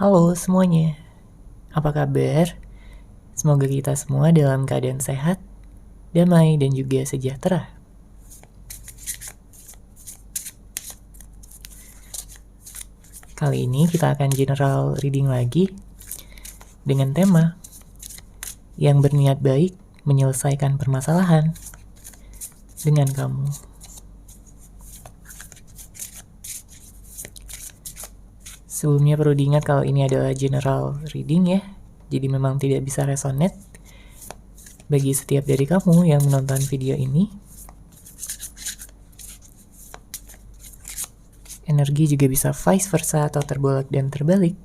Halo semuanya, apa kabar? Semoga kita semua dalam keadaan sehat, damai, dan juga sejahtera. Kali ini kita akan general reading lagi dengan tema yang berniat baik menyelesaikan permasalahan dengan kamu. Sebelumnya perlu diingat kalau ini adalah general reading ya, jadi memang tidak bisa resonate bagi setiap dari kamu yang menonton video ini. Energi juga bisa vice versa atau terbolak dan terbalik.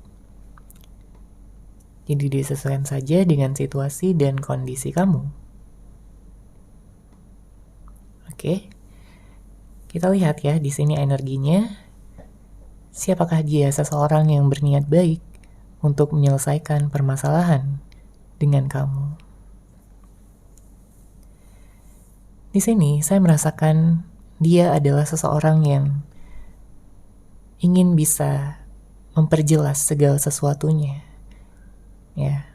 Jadi disesuaikan saja dengan situasi dan kondisi kamu. Oke. Kita lihat ya di sini energinya. Siapakah dia seseorang yang berniat baik untuk menyelesaikan permasalahan dengan kamu? Di sini saya merasakan dia adalah seseorang yang ingin bisa memperjelas segala sesuatunya. Ya.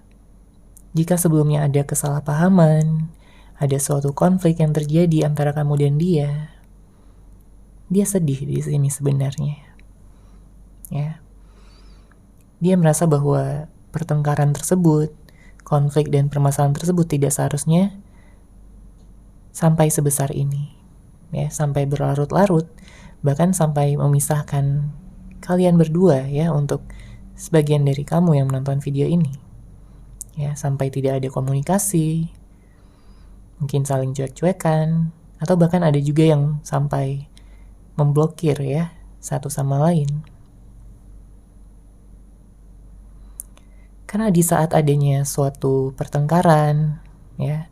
Jika sebelumnya ada kesalahpahaman, ada suatu konflik yang terjadi antara kamu dan dia sedih di sini sebenarnya. Ya. Dia merasa bahwa pertengkaran tersebut, konflik dan permasalahan tersebut tidak seharusnya sampai sebesar ini. Ya, sampai berlarut-larut, bahkan sampai memisahkan kalian berdua ya, untuk sebagian dari kamu yang menonton video ini. Ya, sampai tidak ada komunikasi, mungkin saling cuek-cuekan, atau bahkan ada juga yang sampai memblokir ya satu sama lain. Karena di saat adanya suatu pertengkaran ya,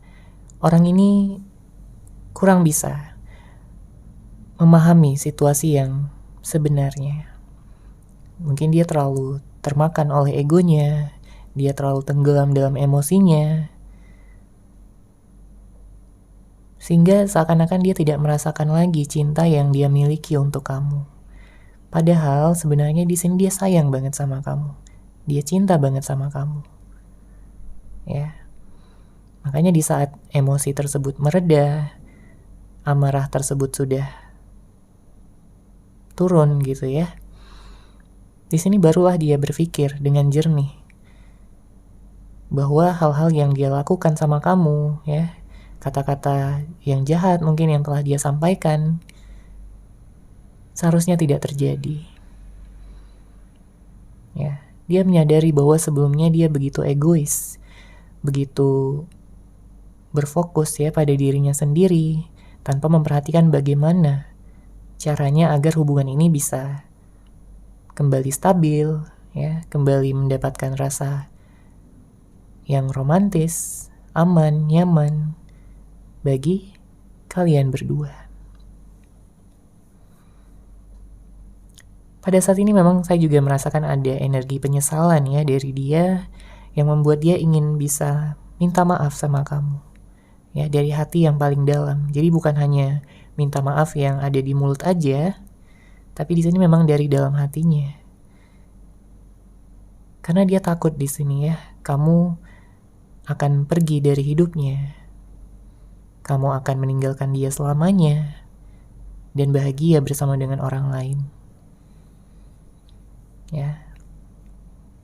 orang ini kurang bisa memahami situasi yang sebenarnya. Mungkin dia terlalu termakan oleh egonya, dia terlalu tenggelam dalam emosinya, sehingga seakan-akan dia tidak merasakan lagi cinta yang dia miliki untuk kamu. Padahal sebenarnya di sini dia sayang banget sama kamu, dia cinta banget sama kamu. Ya, makanya di saat emosi tersebut mereda, amarah tersebut sudah turun gitu ya, di sini barulah dia berpikir dengan jernih bahwa hal-hal yang dia lakukan sama kamu ya, kata-kata yang jahat mungkin yang telah dia sampaikan, seharusnya tidak terjadi. Ya, dia menyadari bahwa sebelumnya dia begitu egois, begitu berfokus ya pada dirinya sendiri, tanpa memperhatikan bagaimana caranya agar hubungan ini bisa kembali stabil, ya, kembali mendapatkan rasa yang romantis, aman, nyaman bagi kalian berdua. Pada saat ini memang saya juga merasakan ada energi penyesalan ya dari dia yang membuat dia ingin bisa minta maaf sama kamu. Ya, dari hati yang paling dalam. Jadi bukan hanya minta maaf yang ada di mulut aja, tapi di sini memang dari dalam hatinya. Karena dia takut di sini ya, kamu akan pergi dari hidupnya. Kamu akan meninggalkan dia selamanya dan bahagia bersama dengan orang lain. Ya,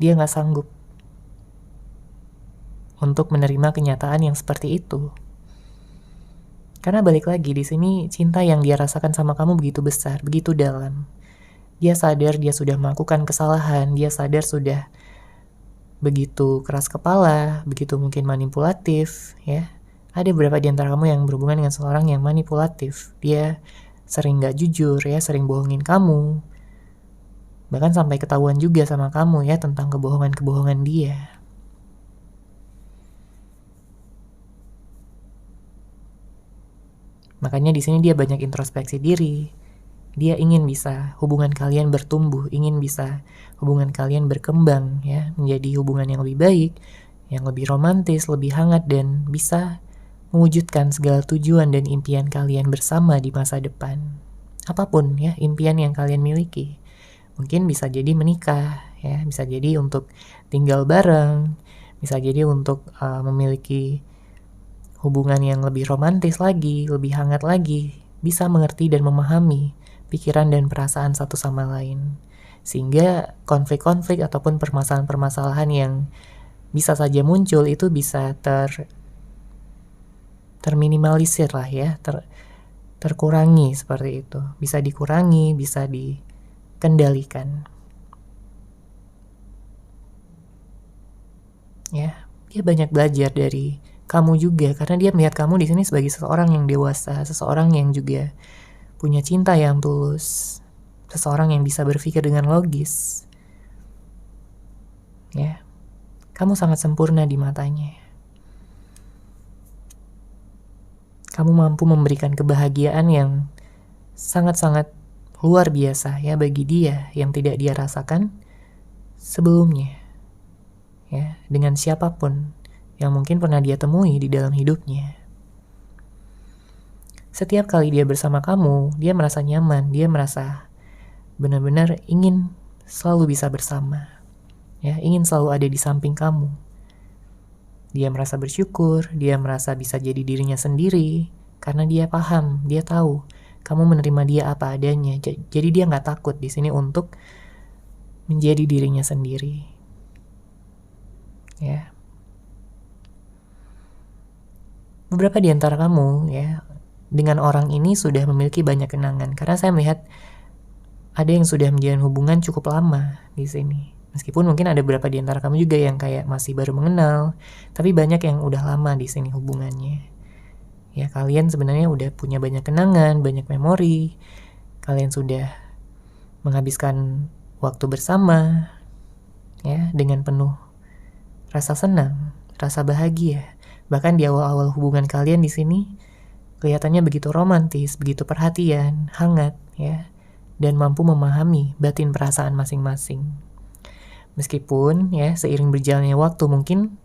dia nggak sanggup untuk menerima kenyataan yang seperti itu. Karena balik lagi di sini cinta yang dia rasakan sama kamu begitu besar, begitu dalam. Dia sadar dia sudah melakukan kesalahan, dia sadar sudah begitu keras kepala, begitu mungkin manipulatif, ya. Ada beberapa di antara kamu yang berhubungan dengan seorang yang manipulatif. Dia sering gak jujur, ya, sering bohongin kamu. Bahkan sampai ketahuan juga sama kamu ya tentang kebohongan-kebohongan dia. Makanya di sini dia banyak introspeksi diri. Dia ingin bisa hubungan kalian bertumbuh, ingin bisa hubungan kalian berkembang ya, menjadi hubungan yang lebih baik, yang lebih romantis, lebih hangat, dan bisa mewujudkan segala tujuan dan impian kalian bersama di masa depan. Apapun ya impian yang kalian miliki. Mungkin bisa jadi menikah ya. Bisa jadi untuk tinggal bareng, bisa jadi untuk memiliki hubungan yang lebih romantis lagi, lebih hangat lagi, bisa mengerti dan memahami pikiran dan perasaan satu sama lain. Sehingga konflik-konflik ataupun permasalahan-permasalahan yang bisa saja muncul itu bisa terminimalisir lah ya, terkurangi seperti itu. Bisa dikurangi, bisa dikendalikan. Ya, dia banyak belajar dari kamu juga karena dia melihat kamu di sini sebagai seseorang yang dewasa, seseorang yang juga punya cinta yang tulus, seseorang yang bisa berpikir dengan logis. Ya, kamu sangat sempurna di matanya. Kamu mampu memberikan kebahagiaan yang sangat-sangat luar biasa ya bagi dia yang tidak dia rasakan sebelumnya. Ya, dengan siapapun yang mungkin pernah dia temui di dalam hidupnya. Setiap kali dia bersama kamu, dia merasa nyaman, dia merasa benar-benar ingin selalu bisa bersama. Ya, ingin selalu ada di samping kamu. Dia merasa bersyukur, dia merasa bisa jadi dirinya sendiri, karena dia paham, dia tahu kamu menerima dia apa adanya. Jadi dia nggak takut di sini untuk menjadi dirinya sendiri. Ya. Beberapa di antara kamu ya dengan orang ini sudah memiliki banyak kenangan, karena saya melihat ada yang sudah menjalin hubungan cukup lama di sini. Meskipun mungkin ada beberapa di antara kamu juga yang kayak masih baru mengenal, tapi banyak yang udah lama di sini hubungannya. Ya, kalian sebenarnya udah punya banyak kenangan, banyak memori. Kalian sudah menghabiskan waktu bersama, ya, dengan penuh rasa senang, rasa bahagia. Bahkan di awal-awal hubungan kalian di sini kelihatannya begitu romantis, begitu perhatian, hangat, ya, dan mampu memahami batin perasaan masing-masing. Meskipun ya seiring berjalannya waktu mungkin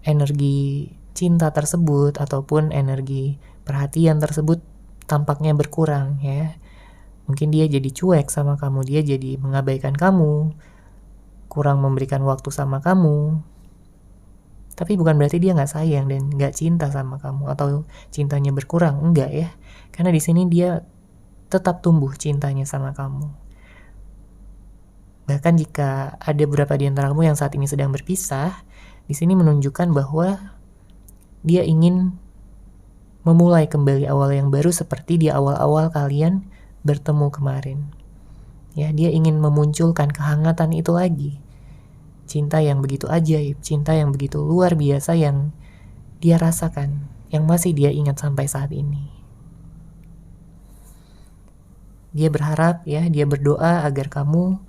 energi cinta tersebut ataupun energi perhatian tersebut tampaknya berkurang ya. Mungkin dia jadi cuek sama kamu, dia jadi mengabaikan kamu, kurang memberikan waktu sama kamu. Tapi bukan berarti dia nggak sayang dan nggak cinta sama kamu atau cintanya berkurang, enggak ya. Karena di sini dia tetap tumbuh cintanya sama kamu. Bahkan jika ada beberapa di antara kamu yang saat ini sedang berpisah, di sini menunjukkan bahwa dia ingin memulai kembali awal yang baru seperti di awal-awal kalian bertemu kemarin. Ya, dia ingin memunculkan kehangatan itu lagi. Cinta yang begitu ajaib, cinta yang begitu luar biasa yang dia rasakan, yang masih dia ingat sampai saat ini. Dia berharap ya, dia berdoa agar kamu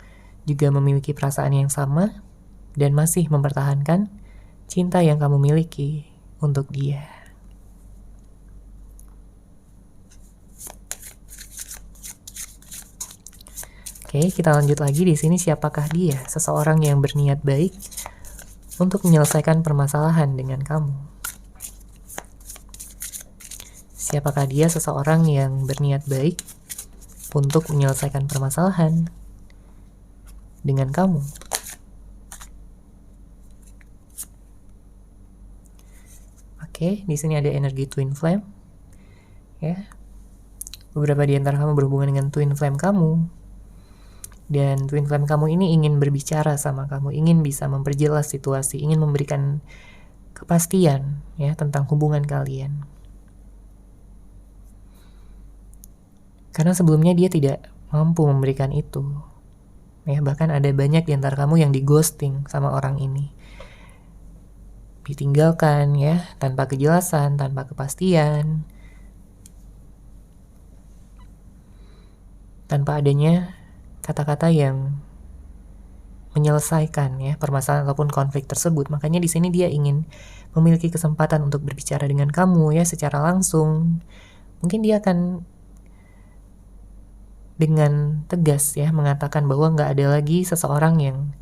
juga memiliki perasaan yang sama dan masih mempertahankan cinta yang kamu miliki untuk dia. Oke, kita lanjut lagi di sini. Siapakah dia? Seseorang yang berniat baik untuk menyelesaikan permasalahan dengan kamu. Siapakah dia? Seseorang yang berniat baik untuk menyelesaikan permasalahan dengan kamu. Oke, di sini ada energi twin flame. Ya. Beberapa di antara kamu berhubungan dengan twin flame kamu. Dan twin flame kamu ini ingin berbicara sama kamu, ingin bisa memperjelas situasi, ingin memberikan kepastian ya tentang hubungan kalian. Karena sebelumnya dia tidak mampu memberikan itu. Ya, bahkan ada banyak di antara kamu yang di ghosting sama orang ini. Ditinggalkan ya, tanpa kejelasan, tanpa kepastian. Tanpa adanya kata-kata yang menyelesaikan ya permasalahan ataupun konflik tersebut. Makanya di sini dia ingin memiliki kesempatan untuk berbicara dengan kamu ya secara langsung. Mungkin dia akan dengan tegas ya mengatakan bahwa nggak ada lagi seseorang yang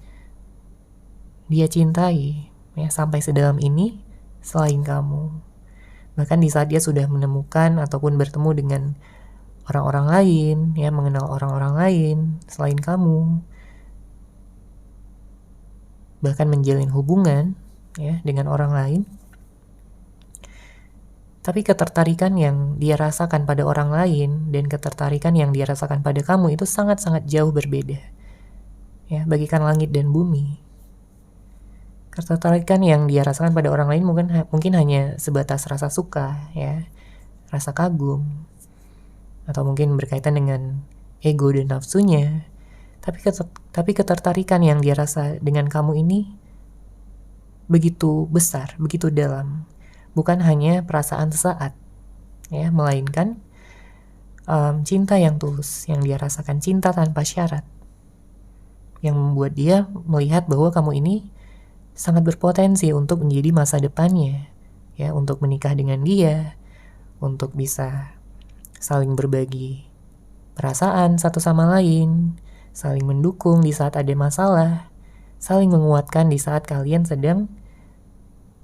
dia cintai ya sampai sedalam ini selain kamu. Bahkan di saat dia sudah menemukan ataupun bertemu dengan orang-orang lain ya, mengenal orang-orang lain selain kamu, bahkan menjalin hubungan ya dengan orang lain. Tapi ketertarikan yang dia rasakan pada orang lain dan ketertarikan yang dia rasakan pada kamu itu sangat-sangat jauh berbeda. Ya, bagikan langit dan bumi. Ketertarikan yang dia rasakan pada orang lain mungkin hanya sebatas rasa suka, ya, rasa kagum, atau mungkin berkaitan dengan ego dan nafsunya. Tapi ketertarikan yang dia rasa dengan kamu ini begitu besar, begitu dalam. Bukan hanya perasaan sesaat, ya, melainkan cinta yang tulus yang dia rasakan, cinta tanpa syarat, yang membuat dia melihat bahwa kamu ini sangat berpotensi untuk menjadi masa depannya, ya, untuk menikah dengan dia, untuk bisa saling berbagi perasaan satu sama lain, saling mendukung di saat ada masalah, saling menguatkan di saat kalian sedang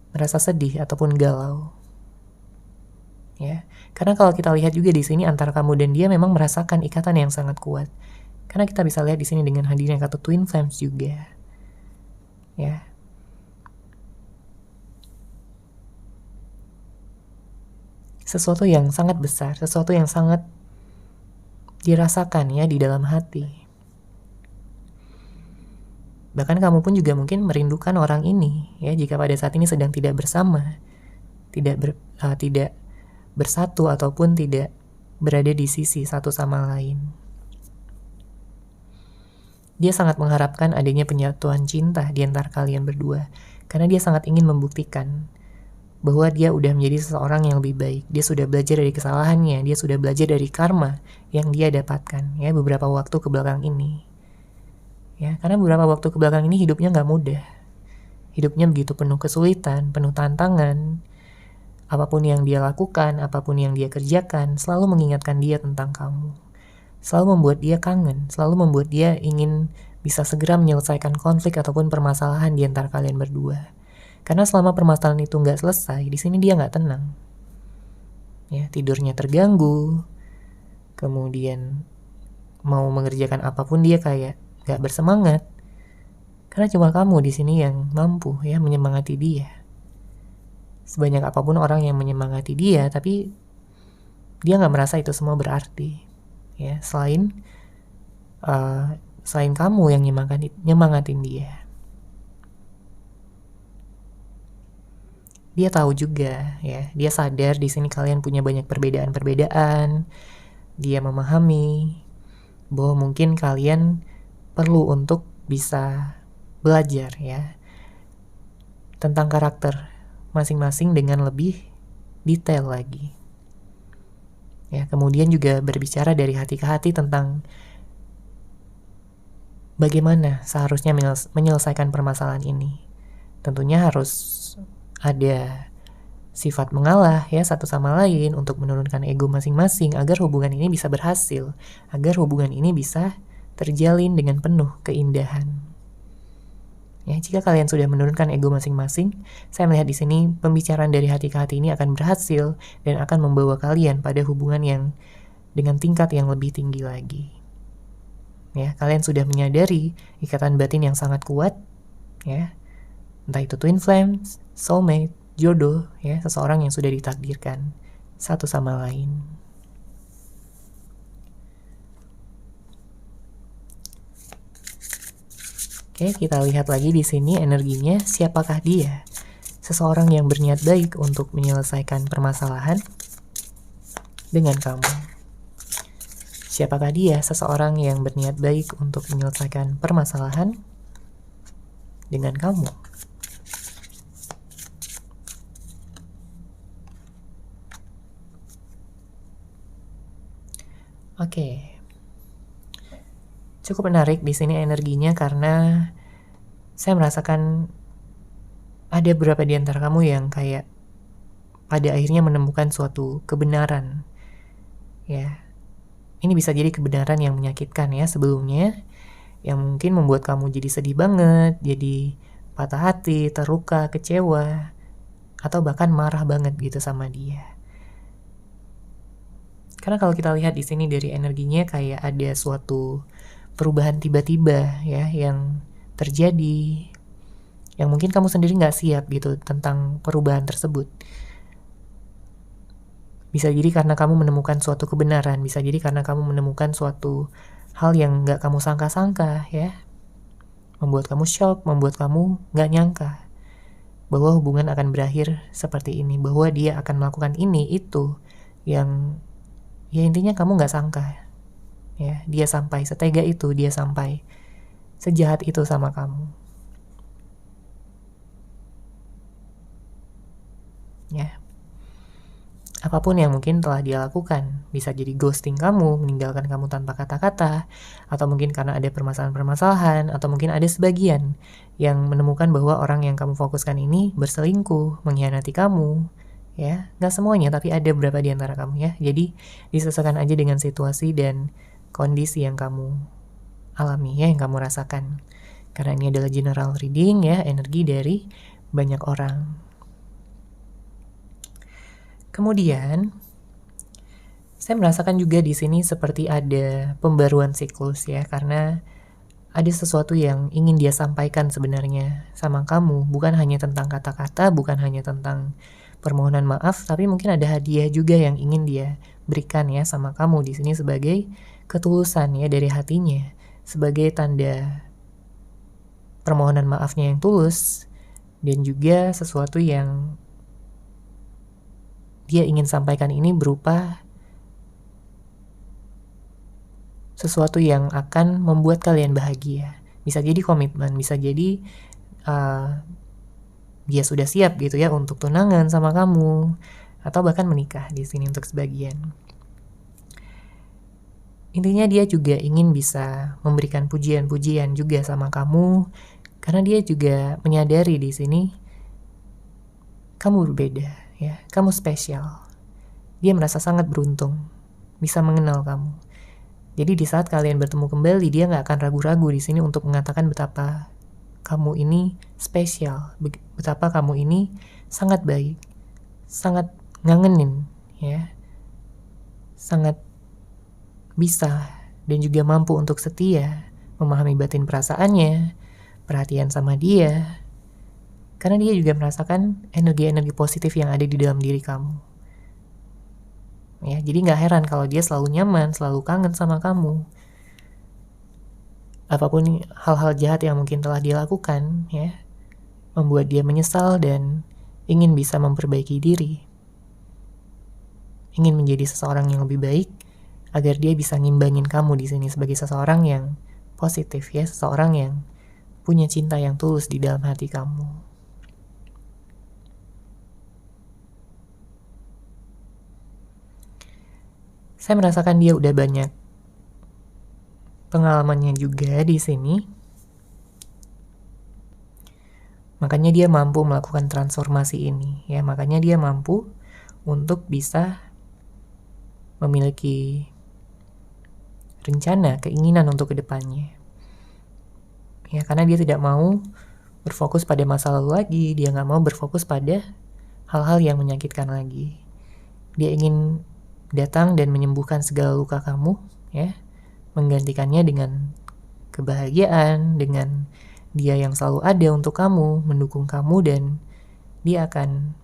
merasa sedih ataupun galau. Ya, karena kalau kita lihat juga di sini antara kamu dan dia memang merasakan ikatan yang sangat kuat. Karena kita bisa lihat di sini dengan hadirnya kata twin flames juga. Ya. Sesuatu yang sangat besar, sesuatu yang sangat dirasakan ya di dalam hati. Bahkan kamu pun juga mungkin merindukan orang ini, ya, jika pada saat ini sedang tidak bersama, tidak bersatu ataupun tidak berada di sisi satu sama lain. Dia sangat mengharapkan adanya penyatuan cinta di antara kalian berdua, karena dia sangat ingin membuktikan bahwa dia udah menjadi seseorang yang lebih baik. Dia sudah belajar dari kesalahannya, dia sudah belajar dari karma yang dia dapatkan, ya, beberapa waktu kebelakang ini. Ya, karena beberapa waktu kebelakang ini hidupnya nggak mudah. Hidupnya begitu penuh kesulitan, penuh tantangan. Apapun yang dia lakukan, apapun yang dia kerjakan, selalu mengingatkan dia tentang kamu. Selalu membuat dia kangen, selalu membuat dia ingin bisa segera menyelesaikan konflik ataupun permasalahan di antara kalian berdua. Karena selama permasalahan itu nggak selesai, di sini dia nggak tenang. Ya, tidurnya terganggu, kemudian mau mengerjakan apapun dia kayak gak bersemangat, karena cuma kamu di sini yang mampu ya menyemangati dia. Sebanyak apapun orang yang menyemangati dia, tapi dia nggak merasa itu semua berarti, ya, selain kamu yang nyemangatin dia. Dia tahu juga, ya, dia sadar di sini kalian punya banyak perbedaan. Dia memahami bahwa mungkin kalian perlu untuk bisa belajar, ya, tentang karakter masing-masing dengan lebih detail lagi. Ya, kemudian juga berbicara dari hati ke hati tentang bagaimana seharusnya menyelesaikan permasalahan ini. Tentunya harus ada sifat mengalah, ya, satu sama lain untuk menurunkan ego masing-masing agar hubungan ini bisa berhasil, agar hubungan ini bisa terjalin dengan penuh keindahan. Ya, jika kalian sudah menurunkan ego masing-masing, saya melihat di sini pembicaraan dari hati ke hati ini akan berhasil dan akan membawa kalian pada hubungan yang dengan tingkat yang lebih tinggi lagi. Ya, kalian sudah menyadari ikatan batin yang sangat kuat, ya, entah itu twin flames, soulmate, jodoh, ya, seseorang yang sudah ditakdirkan satu sama lain. Oke, kita lihat lagi di sini energinya. Siapakah dia? Seseorang yang berniat baik untuk menyelesaikan permasalahan dengan kamu. Siapakah dia? Seseorang yang berniat baik untuk menyelesaikan permasalahan dengan kamu. Oke. Cukup menarik di sini energinya karena saya merasakan ada beberapa di antara kamu yang kayak pada akhirnya menemukan suatu kebenaran. Ya. Ini bisa jadi kebenaran yang menyakitkan, ya, sebelumnya, yang mungkin membuat kamu jadi sedih banget, jadi patah hati, terluka, kecewa, atau bahkan marah banget gitu sama dia. Karena kalau kita lihat di sini dari energinya kayak ada suatu perubahan tiba-tiba, ya, yang terjadi. yang mungkin kamu sendiri nggak siap gitu tentang perubahan tersebut. Bisa jadi karena kamu menemukan suatu kebenaran, bisa jadi karena kamu menemukan suatu hal yang nggak kamu sangka-sangka ya, membuat kamu shock, membuat kamu nggak nyangka bahwa hubungan akan berakhir seperti ini, bahwa dia akan melakukan ini, itu, yang ya intinya kamu nggak sangka ya, dia sampai setega itu, dia sampai sejahat itu sama kamu ya. Apapun yang mungkin telah dia lakukan, bisa jadi ghosting kamu, meninggalkan kamu tanpa kata-kata, atau mungkin karena ada permasalahan-permasalahan, atau mungkin ada sebagian yang menemukan bahwa orang yang kamu fokuskan ini berselingkuh, mengkhianati kamu, ya. Nggak semuanya, tapi ada beberapa di antara kamu ya. Jadi disesuaikan aja dengan situasi dan kondisi yang kamu alami ya, yang kamu rasakan. Karena ini adalah general reading ya, energi dari banyak orang. Kemudian, saya merasakan juga di sini seperti ada pembaruan siklus ya, karena ada sesuatu yang ingin dia sampaikan sebenarnya sama kamu, bukan hanya tentang kata-kata, bukan hanya tentang permohonan maaf, tapi mungkin ada hadiah juga yang ingin dia berikan ya sama kamu di sini sebagai ketulusan ya dari hatinya, sebagai tanda permohonan maafnya yang tulus, dan juga sesuatu yang dia ingin sampaikan ini berupa sesuatu yang akan membuat kalian bahagia. Bisa jadi komitmen, bisa jadi dia sudah siap gitu ya untuk tunangan sama kamu, atau bahkan menikah di sini untuk sebagian. Intinya dia juga ingin bisa memberikan pujian-pujian juga sama kamu, karena dia juga menyadari di sini kamu berbeda. Ya, kamu spesial. Dia merasa sangat beruntung bisa mengenal kamu. Jadi di saat kalian bertemu kembali, dia nggak akan ragu-ragu di sini untuk mengatakan betapa kamu ini spesial, betapa kamu ini sangat baik, sangat ngangenin, ya, sangat bisa dan juga mampu untuk setia, memahami batin perasaannya, perhatian sama dia. Karena dia juga merasakan energi-energi positif yang ada di dalam diri kamu. Ya, jadi nggak heran kalau dia selalu nyaman, selalu kangen sama kamu. Apapun hal-hal jahat yang mungkin telah dia lakukan, ya, membuat dia menyesal dan ingin bisa memperbaiki diri. Ingin menjadi seseorang yang lebih baik, agar dia bisa ngimbangin kamu di sini sebagai seseorang yang positif, ya, seseorang yang punya cinta yang tulus di dalam hati kamu. Saya merasakan dia udah banyak pengalamannya juga di sini. Makanya dia mampu melakukan transformasi ini, ya. Makanya dia mampu untuk bisa memiliki rencana, keinginan untuk kedepannya. Ya, karena dia tidak mau berfokus pada masa lalu lagi, dia nggak mau berfokus pada hal-hal yang menyakitkan lagi. Dia ingin datang dan menyembuhkan segala luka kamu, ya, menggantikannya dengan kebahagiaan, dengan dia yang selalu ada untuk kamu, mendukung kamu, dan dia akan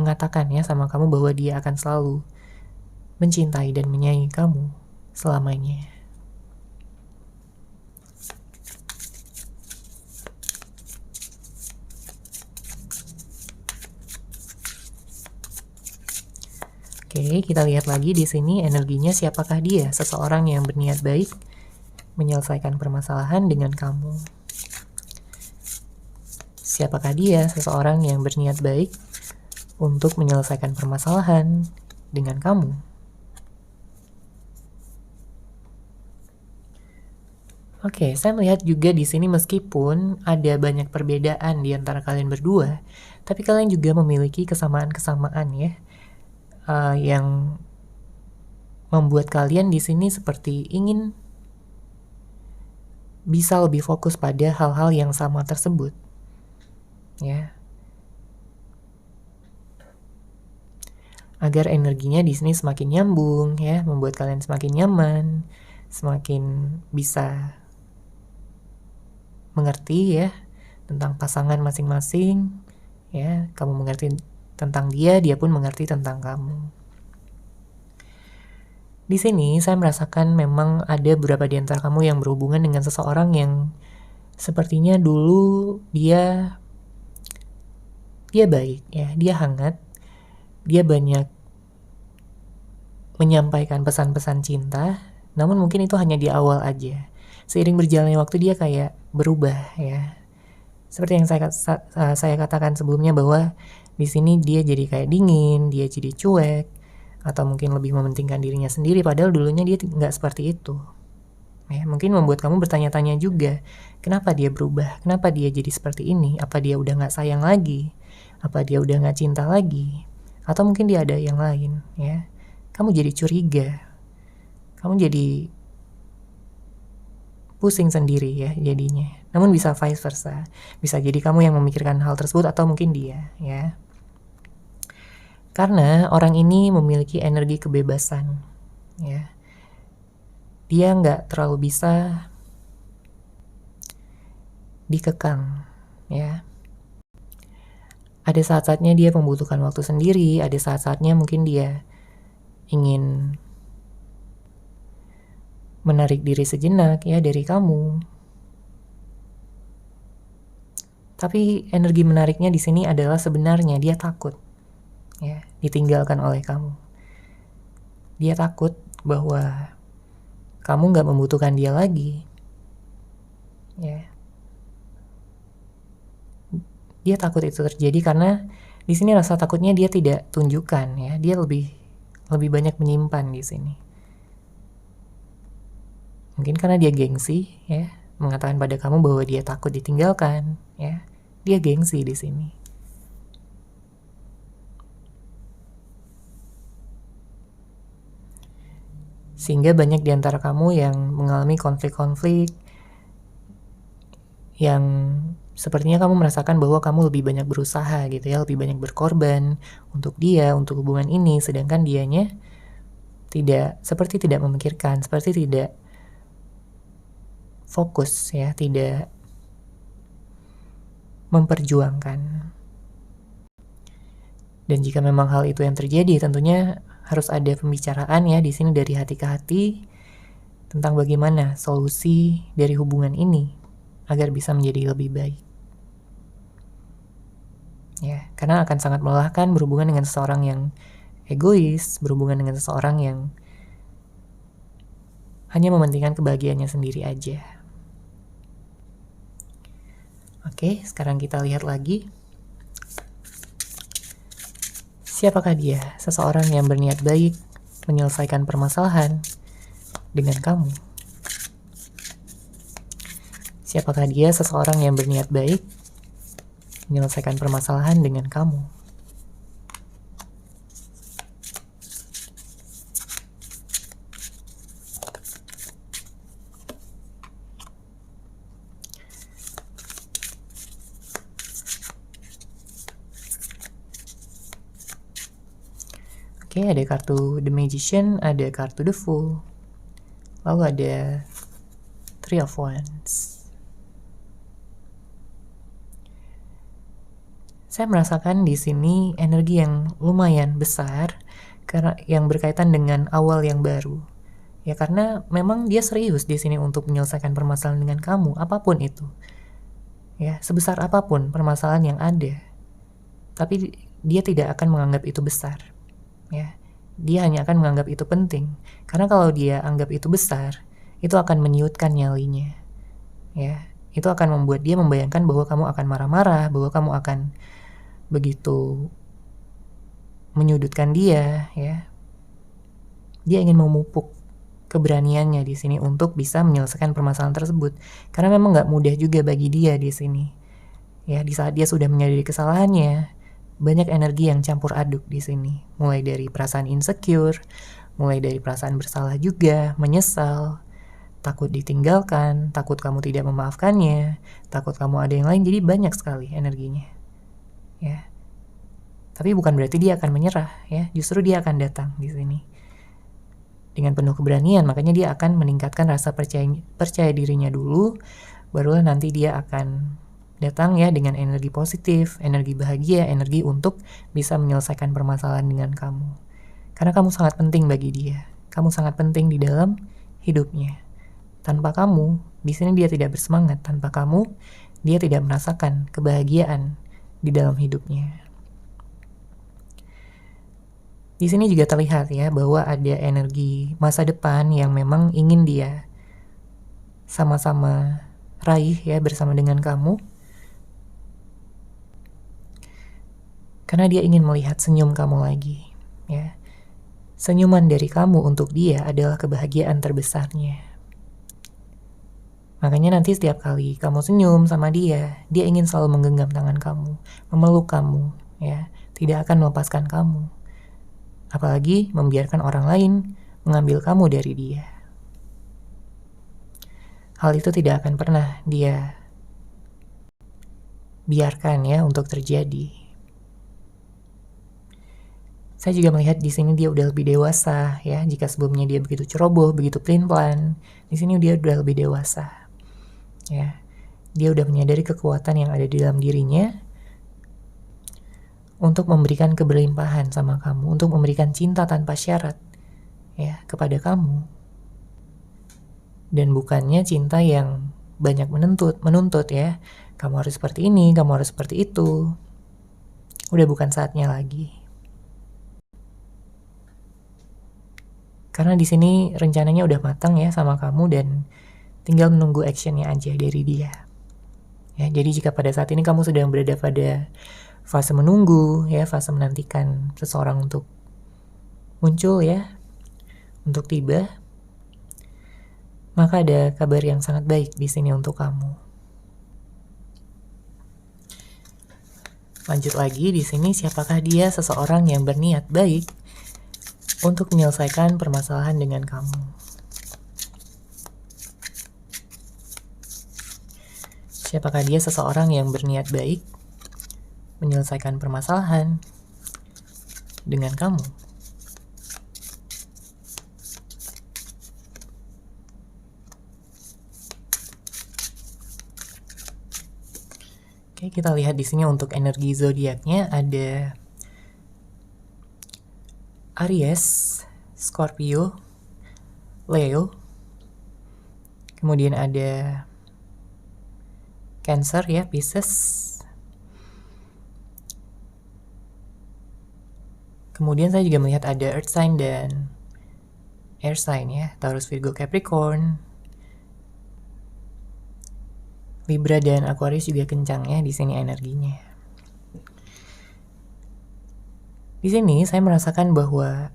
mengatakan ya sama kamu bahwa dia akan selalu mencintai dan menyayangi kamu selamanya. Oke, kita lihat lagi di sini energinya siapakah dia, seseorang yang berniat baik menyelesaikan permasalahan dengan kamu. Siapakah dia, seseorang yang berniat baik untuk menyelesaikan permasalahan dengan kamu. Oke, saya melihat juga di sini meskipun ada banyak perbedaan di antara kalian berdua, tapi kalian juga memiliki kesamaan-kesamaan ya. Yang membuat kalian di sini seperti ingin bisa lebih fokus pada hal-hal yang sama tersebut, ya, agar energinya di sini semakin nyambung, ya, membuat kalian semakin nyaman, semakin bisa mengerti, ya, tentang pasangan masing-masing, ya. Kamu mengerti tentang dia, dia pun mengerti tentang kamu. Di sini saya merasakan memang ada beberapa di antara kamu yang berhubungan dengan seseorang yang sepertinya dulu dia baik, ya, dia hangat, dia banyak menyampaikan pesan-pesan cinta, namun mungkin itu hanya di awal aja. Seiring berjalannya waktu dia kayak berubah, ya. Seperti yang saya katakan sebelumnya bahwa di sini dia jadi kayak dingin, dia jadi cuek, atau mungkin lebih mementingkan dirinya sendiri, padahal dulunya dia nggak seperti itu. Ya, mungkin membuat kamu bertanya-tanya juga, kenapa dia berubah? Kenapa dia jadi seperti ini? Apa dia udah nggak sayang lagi? Apa dia udah nggak cinta lagi? Atau mungkin dia ada yang lain, ya. Kamu jadi curiga. Kamu jadi pusing sendiri, ya, jadinya. Namun bisa vice versa. Bisa jadi kamu yang memikirkan hal tersebut atau mungkin dia, ya. Karena orang ini memiliki energi kebebasan, ya. Dia nggak terlalu bisa dikekang, ya. Ada saat-saatnya dia membutuhkan waktu sendiri, ada saat-saatnya mungkin dia ingin menarik diri sejenak, ya, dari kamu. Tapi energi menariknya di sini adalah sebenarnya dia takut, ya, ditinggalkan oleh kamu. Dia takut bahwa kamu nggak membutuhkan dia lagi, ya. Dia takut itu terjadi karena di sini rasa takutnya dia tidak tunjukkan, ya. Dia lebih banyak menyimpan di sini. Mungkin karena dia gengsi, ya, mengatakan pada kamu bahwa dia takut ditinggalkan, ya. Dia gengsi di sini. Sehingga banyak di antara kamu yang mengalami konflik-konflik yang sepertinya kamu merasakan bahwa kamu lebih banyak berusaha gitu, ya, lebih banyak berkorban untuk dia, untuk hubungan ini, sedangkan dianya seperti tidak memikirkan, seperti tidak fokus, ya, tidak memperjuangkan. Dan jika memang hal itu yang terjadi, tentunya harus ada pembicaraan, ya, di sini dari hati ke hati tentang bagaimana solusi dari hubungan ini agar bisa menjadi lebih baik. Ya, karena akan sangat melelahkan berhubungan dengan seseorang yang egois, berhubungan dengan seseorang yang hanya mementingkan kebahagiaannya sendiri aja. Oke, sekarang kita lihat lagi. Siapakah dia? Seseorang yang berniat baik menyelesaikan permasalahan dengan kamu. Siapakah dia? Seseorang yang berniat baik menyelesaikan permasalahan dengan kamu. Oke, ada kartu The Magician, ada kartu The Fool, lalu ada Three of Wands. Saya merasakan di sini energi yang lumayan besar karena yang berkaitan dengan awal yang baru. Ya, karena memang dia serius di sini untuk menyelesaikan permasalahan dengan kamu, apapun itu. Ya, sebesar apapun permasalahan yang ada. Tapi dia tidak akan menganggap itu besar. Ya, dia hanya akan menganggap itu penting. Karena kalau dia anggap itu besar, itu akan meniutkan nyalinya. Ya, itu akan membuat dia membayangkan bahwa kamu akan marah-marah, bahwa kamu akan begitu menyudutkan dia, ya. Dia ingin memupuk keberaniannya di sini untuk bisa menyelesaikan permasalahan tersebut. Karena memang nggak mudah juga bagi dia di sini. Ya, di saat dia sudah menyadari kesalahannya, banyak energi yang campur aduk di sini. Mulai dari perasaan insecure, mulai dari perasaan bersalah juga, menyesal, takut ditinggalkan, takut kamu tidak memaafkannya, takut kamu ada yang lain. Jadi banyak sekali energinya. Ya. Tapi bukan berarti dia akan menyerah, ya. Justru dia akan datang di sini dengan penuh keberanian. Makanya dia akan meningkatkan rasa percaya dirinya dulu, barulah nanti dia akan Datang ya dengan energi positif, energi bahagia, energi untuk bisa menyelesaikan permasalahan dengan kamu. Karena kamu sangat penting bagi dia. Kamu sangat penting di dalam hidupnya. Tanpa kamu, di sini dia tidak bersemangat. Tanpa kamu, dia tidak merasakan kebahagiaan di dalam hidupnya. Di sini juga terlihat ya bahwa ada energi masa depan yang memang ingin dia sama-sama raih ya bersama dengan kamu. Karena dia ingin melihat senyum kamu lagi, ya. Senyuman dari kamu untuk dia adalah kebahagiaan terbesarnya. Makanya nanti setiap kali kamu senyum sama dia, dia ingin selalu menggenggam tangan kamu, memeluk kamu, ya. Tidak akan melepaskan kamu. Apalagi membiarkan orang lain mengambil kamu dari dia. Hal itu tidak akan pernah dia biarkan ya untuk terjadi. Saya juga melihat di sini dia udah lebih dewasa ya. Jika sebelumnya dia begitu ceroboh, begitu pelin-pelan, di sini dia udah lebih dewasa. Ya. Dia udah menyadari kekuatan yang ada di dalam dirinya untuk memberikan keberlimpahan sama kamu, untuk memberikan cinta tanpa syarat ya kepada kamu. Dan bukannya cinta yang banyak menuntut ya. Kamu harus seperti ini, kamu harus seperti itu. Udah bukan saatnya lagi. Karena di sini rencananya udah matang ya sama kamu dan tinggal menunggu actionnya aja dari dia. Ya, jadi jika pada saat ini kamu sedang berada pada fase menunggu ya, fase menantikan seseorang untuk muncul ya, untuk tiba, maka ada kabar yang sangat baik di sini untuk kamu. Lanjut lagi di sini, siapakah dia? Seseorang yang berniat baik untuk menyelesaikan permasalahan dengan kamu. Siapakah dia? Seseorang yang berniat baik menyelesaikan permasalahan dengan kamu. Oke, kita lihat di sini untuk energi zodiaknya ada Aries, Scorpio, Leo, kemudian ada Cancer ya, Pisces, kemudian saya juga melihat ada Earth sign dan Air sign ya, Taurus, Virgo, Capricorn, Libra dan Aquarius juga kencang ya di sini energinya. Di sini saya merasakan bahwa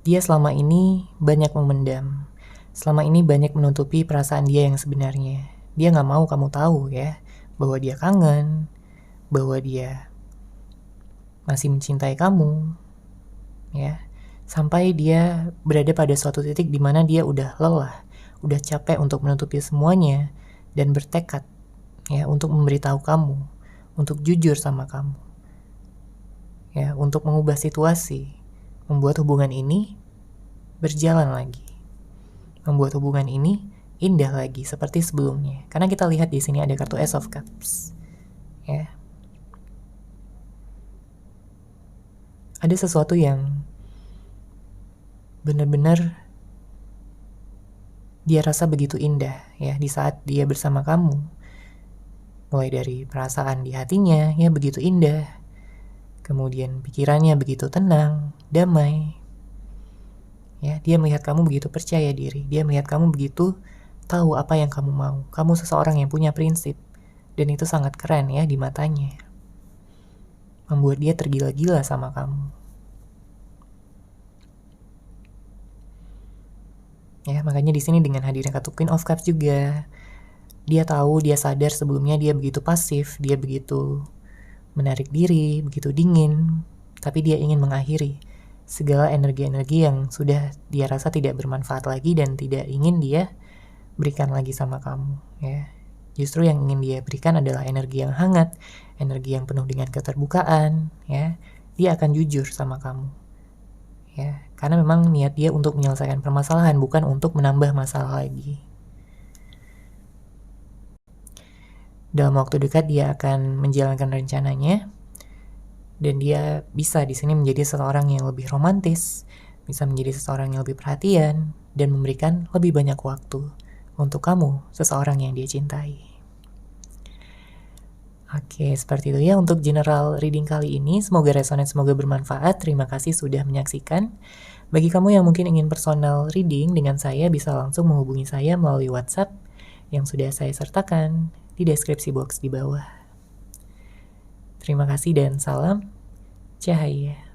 dia selama ini banyak memendam. Selama ini banyak menutupi perasaan dia yang sebenarnya. Dia gak mau kamu tahu ya, bahwa dia kangen, bahwa dia masih mencintai kamu, ya. Sampai dia berada pada suatu titik di mana dia udah lelah, udah capek untuk menutupi semuanya, dan bertekad ya untuk memberitahu kamu, untuk jujur sama kamu. Ya, untuk mengubah situasi, membuat hubungan ini berjalan lagi. Membuat hubungan ini indah lagi seperti sebelumnya. Karena kita lihat di sini ada kartu Ace of Cups. Ya. Ada sesuatu yang benar-benar dia rasa begitu indah ya di saat dia bersama kamu. Mulai dari perasaan di hatinya ya begitu indah. Kemudian pikirannya begitu tenang, damai. Ya, dia melihat kamu begitu percaya diri. Dia melihat kamu begitu tahu apa yang kamu mau. Kamu seseorang yang punya prinsip. Dan itu sangat keren ya di matanya. Membuat dia tergila-gila sama kamu. Ya, makanya di sini dengan hadirnya kartu Queen of Cups juga, dia tahu, dia sadar sebelumnya dia begitu pasif, dia begitu menarik diri, begitu dingin, tapi dia ingin mengakhiri segala energi-energi yang sudah dia rasa tidak bermanfaat lagi dan tidak ingin dia berikan lagi sama kamu, ya. Justru yang ingin dia berikan adalah energi yang hangat, energi yang penuh dengan keterbukaan, ya. Dia akan jujur sama kamu. Ya, karena memang niat dia untuk menyelesaikan permasalahan, bukan untuk menambah masalah lagi. dalam waktu dekat dia akan menjalankan rencananya, dan dia bisa di sini menjadi seseorang yang lebih romantis, bisa menjadi seseorang yang lebih perhatian, dan memberikan lebih banyak waktu untuk kamu, seseorang yang dia cintai. Oke, seperti itu ya untuk general reading kali ini. Semoga resonate, semoga bermanfaat. Terima kasih sudah menyaksikan. Bagi kamu yang mungkin ingin personal reading dengan saya, bisa langsung menghubungi saya melalui WhatsApp yang sudah saya sertakan di deskripsi box di bawah. Terima kasih dan salam cahaya.